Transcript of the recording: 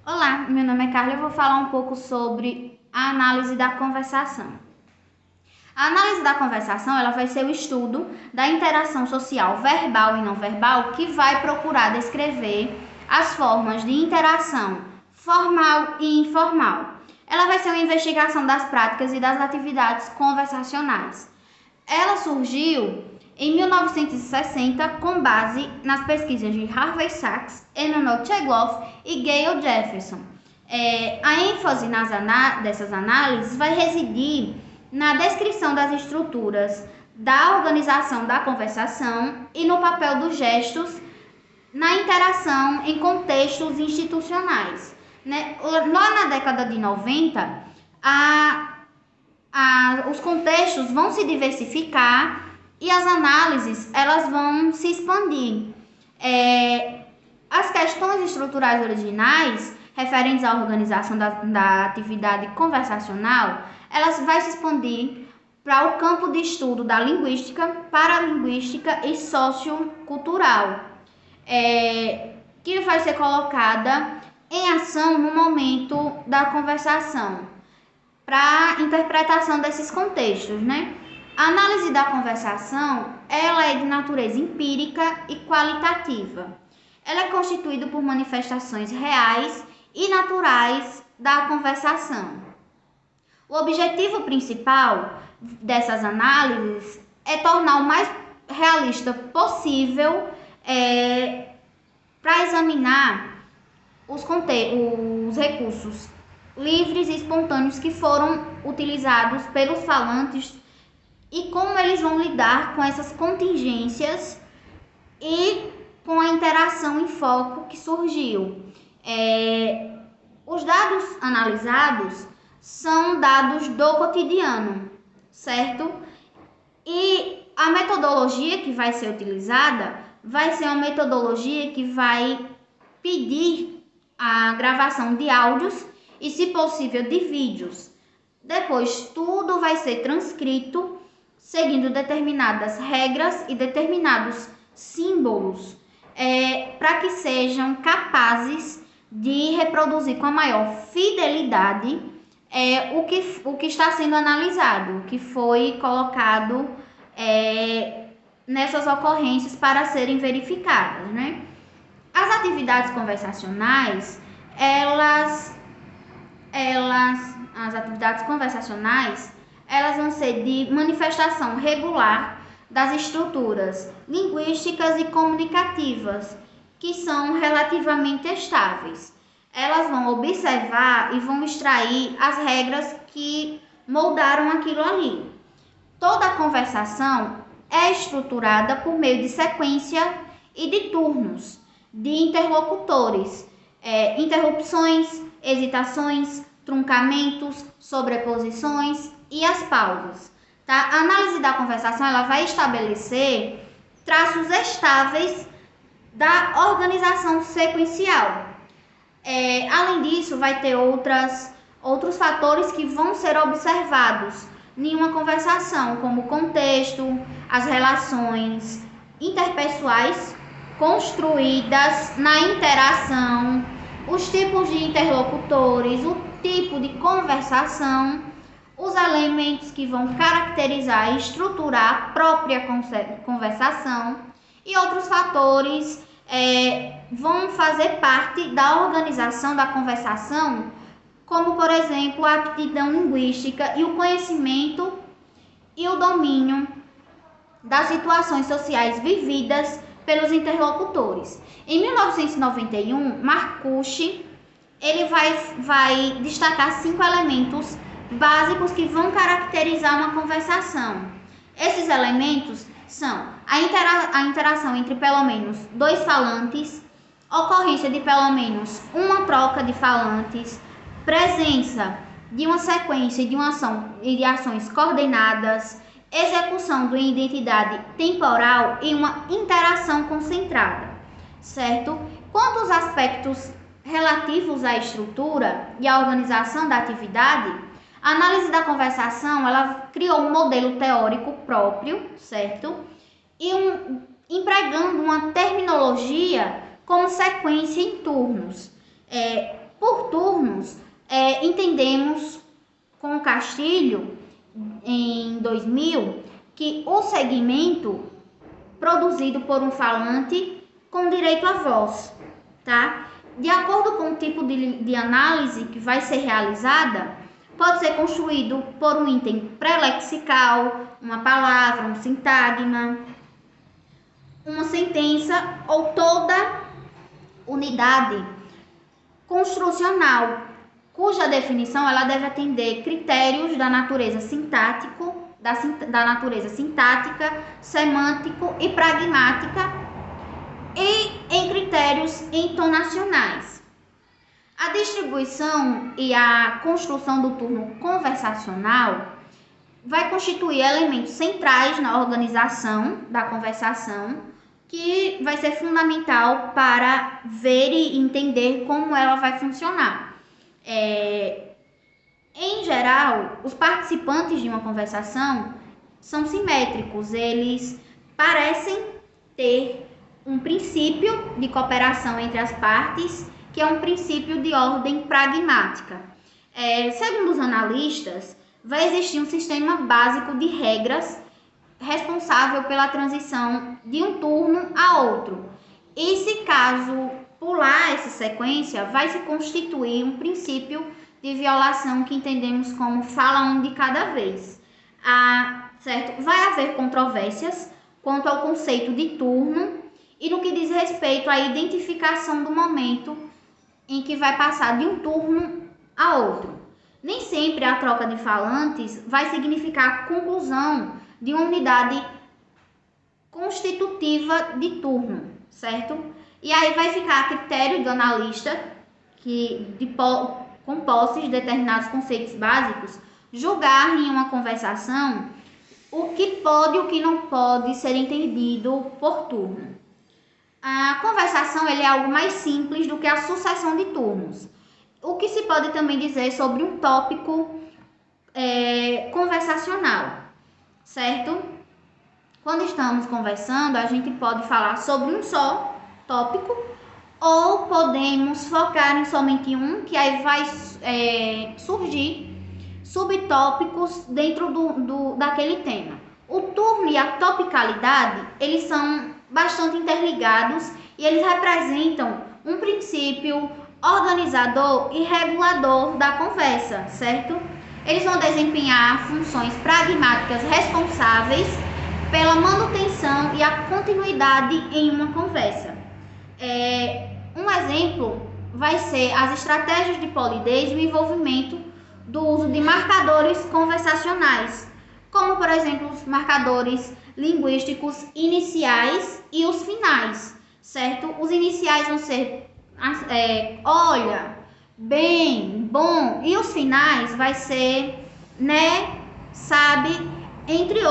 Olá, meu nome é Carla e eu vou falar um pouco sobre a análise da conversação. A análise da conversação, ela vai ser o estudo da interação social verbal e não verbal que vai procurar descrever as formas de interação formal e informal. Ela vai ser uma investigação das práticas e das atividades conversacionais. Ela surgiu em 1960 com base nas pesquisas de Harvey Sachs, Emanuel Chegloff e Gayle Jefferson. A ênfase dessas análises vai residir na descrição das estruturas da organização da conversação e no papel dos gestos na interação em contextos institucionais. Lá na década de 90, os contextos vão se diversificar e as análises elas vão se expandir. As questões estruturais originais referentes à organização da atividade conversacional, elas vão se expandir para o campo de estudo da linguística, paralinguística e sociocultural, que vai ser colocada em ação no momento da conversação, para interpretação desses contextos, A análise da conversação, ela é de natureza empírica e qualitativa. Ela é constituída por manifestações reais e naturais da conversação. O objetivo principal dessas análises é tornar o mais realista possível para examinar os recursos livres e espontâneos que foram utilizados pelos falantes e como eles vão lidar com essas contingências e com a interação em foco que surgiu. Os dados analisados são dados do cotidiano, certo? E a metodologia que vai ser utilizada vai ser uma metodologia que vai pedir a gravação de áudios e, se possível, de vídeos. Depois, tudo vai ser transcrito seguindo determinadas regras e determinados símbolos para que sejam capazes de reproduzir com a maior fidelidade o que está sendo analisado, o que foi colocado nessas ocorrências para serem verificadas, As atividades conversacionais, elas vão ser de manifestação regular das estruturas linguísticas e comunicativas, que são relativamente estáveis. Elas vão observar e vão extrair as regras que moldaram aquilo ali. Toda a conversação é estruturada por meio de sequência e de turnos, de interlocutores, interrupções, hesitações, truncamentos, sobreposições e as pausas. Tá? A análise da conversação ela vai estabelecer traços estáveis da organização sequencial. Além disso, vai ter outros fatores que vão ser observados em uma conversação, como o contexto, as relações interpessoais construídas na interação, os tipos de interlocutores, o tipo de conversação, os elementos que vão caracterizar e estruturar a própria conversação e outros fatores vão fazer parte da organização da conversação, como, por exemplo, a aptidão linguística e o conhecimento e o domínio das situações sociais vividas pelos interlocutores. Em 1991, Marcucci ele vai destacar 5 elementos básicos que vão caracterizar uma conversação. Esses elementos são a interação entre pelo menos 2 falantes, ocorrência de pelo menos uma troca de falantes, presença de uma sequência de uma ação e de ações coordenadas, execução de uma identidade temporal e uma interação concentrada, certo? Quanto aos aspectos relativos à estrutura e à organização da atividade, a análise da conversação ela criou um modelo teórico próprio, certo? E empregando uma terminologia como sequência em turnos. Por entendemos com o Castilho, em 2000, que o segmento produzido por um falante com direito à voz, tá? De acordo com o tipo de análise que vai ser realizada, pode ser construído por um item pré-lexical, uma palavra, um sintagma, uma sentença ou toda unidade construcional, cuja definição ela deve atender critérios da natureza da natureza sintática, semântico e pragmática e em critérios entonacionais. A distribuição e a construção do turno conversacional vai constituir elementos centrais na organização da conversação, que vai ser fundamental para ver e entender como ela vai funcionar. Em geral, os participantes de uma conversação são simétricos, eles parecem ter um princípio de cooperação entre as partes, que é um princípio de ordem pragmática. Segundo os analistas, vai existir um sistema básico de regras responsável pela transição de um turno a outro. E se caso pular essa sequência, vai se constituir um princípio de violação que entendemos como fala um de cada vez. Certo? Vai haver controvérsias quanto ao conceito de turno e no que diz respeito à identificação do momento em que vai passar de um turno a outro. Nem sempre a troca de falantes vai significar a conclusão de uma unidade constitutiva de turno, certo? E aí vai ficar a critério do analista, com posse de determinados conceitos básicos, julgar em uma conversação o que pode e o que não pode ser entendido por turno. A conversação é algo mais simples do que a sucessão de turnos. O que se pode também dizer sobre um tópico conversacional, certo? Quando estamos conversando, a gente pode falar sobre um só tópico ou podemos focar em somente um, que aí vai surgir subtópicos dentro daquele tema. O turno e a topicalidade, eles são bastante interligados e eles representam um princípio organizador e regulador da conversa, certo? Eles vão desempenhar funções pragmáticas responsáveis pela manutenção e a continuidade em uma conversa. Um exemplo vai ser as estratégias de polidez e o envolvimento do uso de marcadores conversacionais, como, por exemplo, os marcadores linguísticos iniciais e os finais, certo? Os iniciais vão ser olha, bem, bom, e os finais vai ser né, sabe, entre outros.